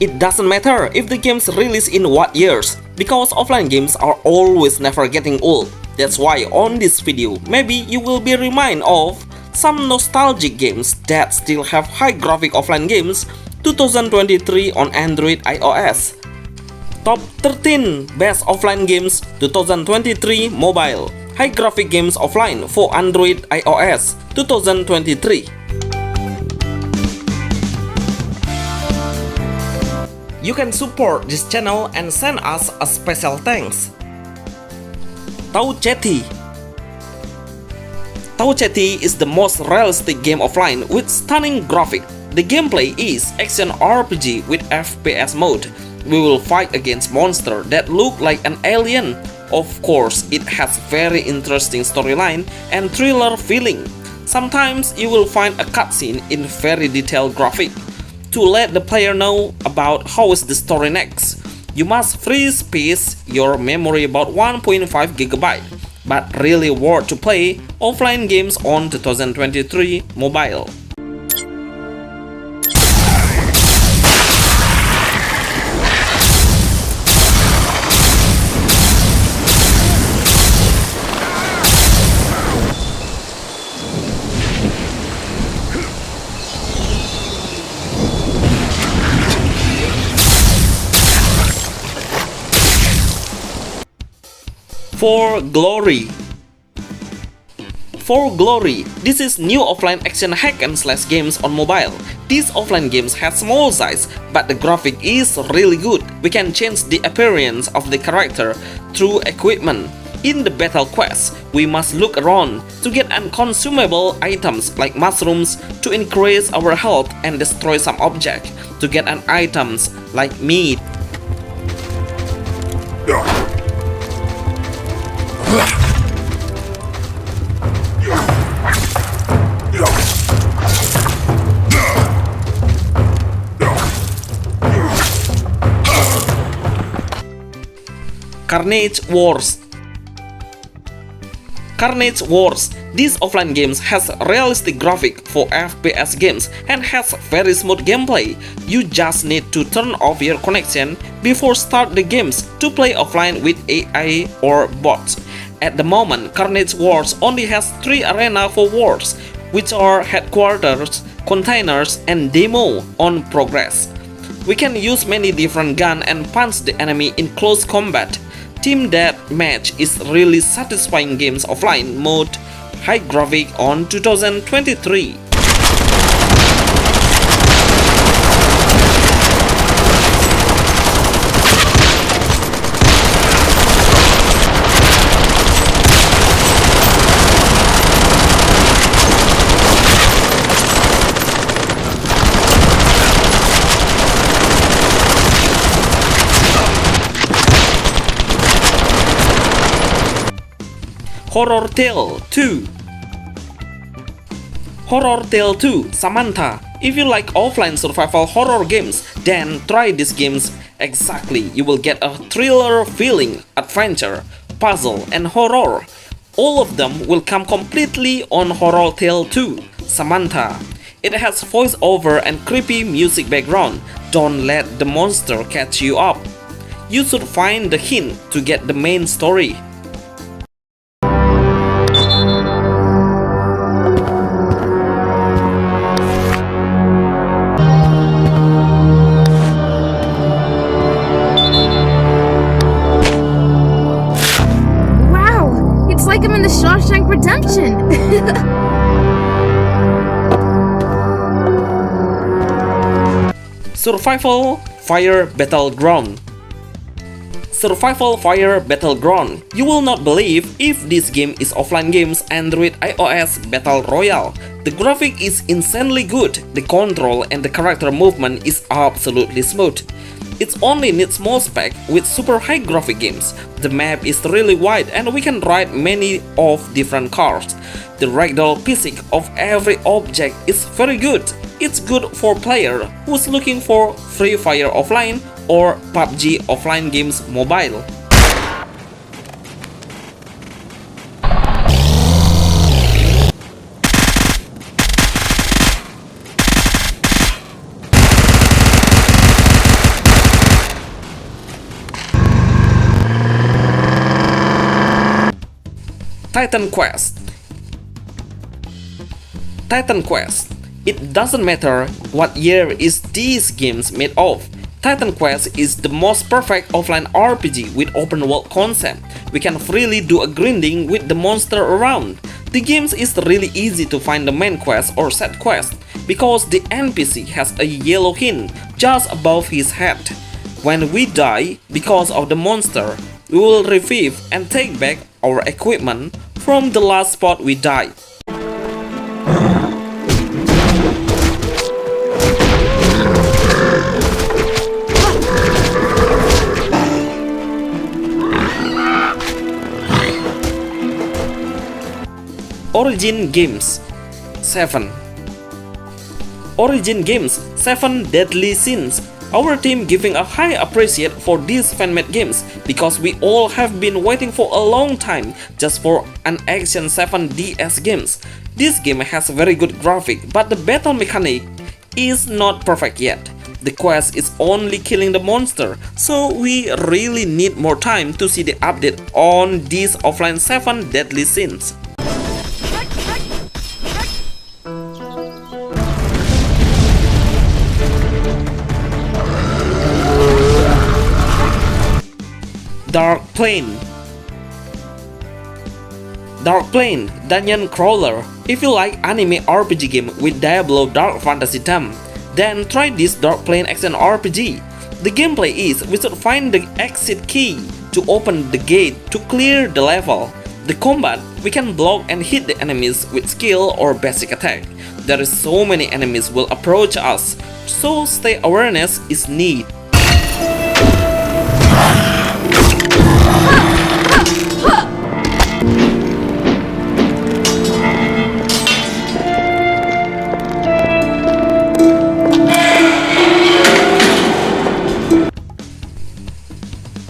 It doesn't matter if the games release in what years, because offline games are always never getting old. That's why on this video, maybe you will be reminded of some nostalgic games that still have high graphic offline games 2023 on Android iOS. Top 13 Best Offline Games 2023 Mobile High Graphic Games Offline for Android iOS 2023. You can support this channel and send us a special thanks. Tau Ceti. Tau Ceti is the most realistic game offline with stunning graphics. The gameplay is action RPG with FPS mode. We will fight against monsters that look like an alien. Of course, it has very interesting storyline and thriller feeling. Sometimes you will find a cutscene in very detailed graphic. To let the player know about how is the story next, you must free space your memory about 1.5 GB, but really worth to play offline games on 2023 mobile. For Glory. For Glory, this is new offline action hack and slash games on mobile. These offline games have small size, but the graphic is really good. We can change the appearance of the character through equipment. In the battle quest, we must look around to get unconsumable items like mushrooms to increase our health and destroy some object to get an items like meat. Carnage Wars. Carnage Wars. This offline games has realistic graphic for FPS games and has very smooth gameplay. You just need to turn off your connection before start the games to play offline with AI or bots. At the moment, Carnage Wars only has 3 arenas for wars, which are headquarters, containers, and demo on progress. We can use many different guns and punch the enemy in close combat. Team Deathmatch is really satisfying games offline mode, high graphic on 2023. Horror Tale 2. Horror Tale 2 Samantha. If you like offline survival horror games, then try these games exactly. You will get a thriller feeling, adventure, puzzle, and horror. All of them will come completely on Horror Tale 2 Samantha. It has voiceover and creepy music background. Don't let the monster catch you up. You should find the hint to get the main story. Redemption. Survival Fire Battleground. Survival Fire Battleground. You will not believe if this game is offline games Android iOS Battle Royale. The graphic is insanely good, the control and the character movement is absolutely smooth. It only needs small spec with super high graphic games. The map is really wide and we can ride many of different cars. The ragdoll physics of every object is very good. It's good for player who's looking for Free Fire offline or PUBG offline games mobile. Titan Quest. Titan Quest. It doesn't matter what year is these games made of. Titan Quest is the most perfect offline RPG with open world concept. We can freely do a grinding with the monster around. The game is really easy to find the main quest or side quest because the NPC has a yellow hint just above his head. When we die because of the monster, we will revive and take back our equipment from the last spot we died. Origin Games 7. Origin Games 7 Deadly Sins. Our team giving a high appreciate for these fan-made games because we all have been waiting for a long time just for an Action 7 DS games. This game has a very good graphic, but the battle mechanic is not perfect yet. The quest is only killing the monster, so we really need more time to see the update on these offline 7 Deadly Sins. Dark Plane. Dark Plane Dungeon Crawler. If you like anime RPG game with Diablo Dark Fantasy theme, then try this Dark Plane action RPG. The gameplay is we should find the exit key to open the gate to clear the level. The combat, we can block and hit the enemies with skill or basic attack. There is so many enemies will approach us, so stay awareness is needed.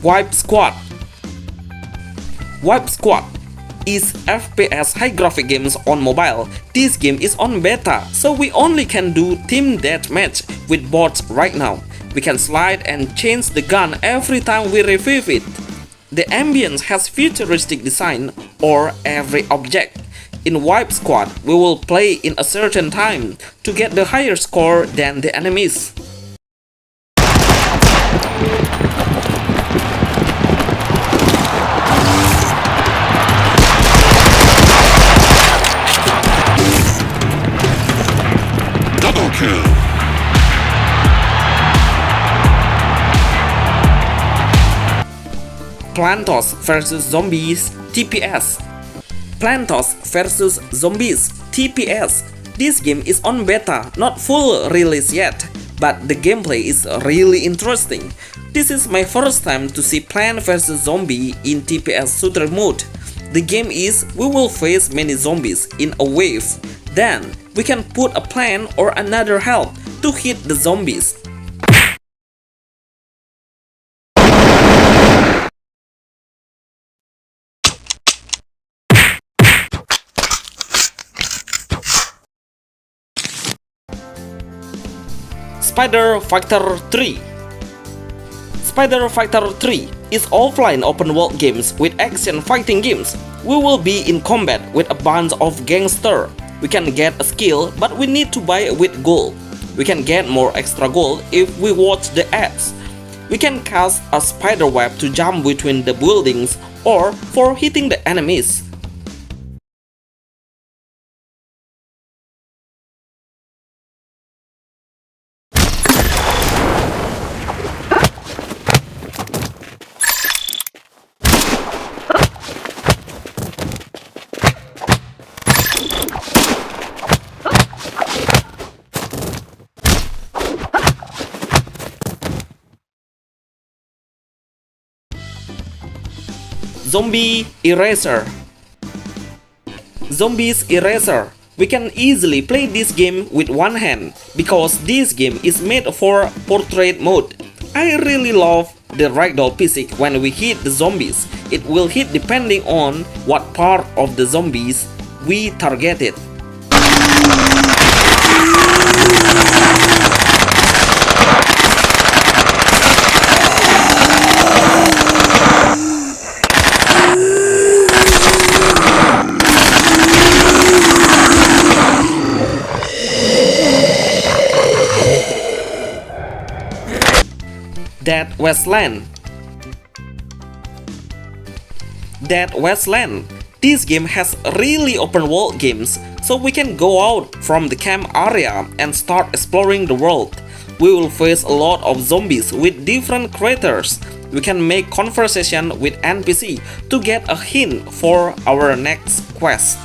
Wipe Squad. Wipe Squad is FPS high graphic games on mobile. This game is on beta, so we only can do team deathmatch with bots right now. We can slide and change the gun every time we revive it. The ambience has futuristic design or every object. In Wipe Squad, we will play in a certain time to get the higher score than the enemies. Double kill. Plantos vs Zombies TPS. Plantos vs Zombies TPS. This game is on beta, not full release yet, but the gameplay is really interesting. This is my first time to see Plant vs Zombie in TPS shooter mode. The game is we will face many zombies in a wave. Then we can put a plant or another help to hit the zombies. Spider Fighter 3. Spider Fighter 3 is offline open world games with action fighting games. We will be in combat with a bunch of gangsters. We can get a skill, but we need to buy it with gold. We can get more extra gold if we watch the ads. We can cast a spider web to jump between the buildings or for hitting the enemies. Zombie Eraser. Zombies Eraser. We can easily play this game with one hand because this game is made for portrait mode. I really love the ragdoll physics when we hit the zombies. It will hit depending on what part of the zombies we targeted. Dead Wasteland. Dead Wasteland. This game has really open world games, so we can go out from the camp area and start exploring the world. We will face a lot of zombies with different creatures. We can make conversation with NPC to get a hint for our next quest.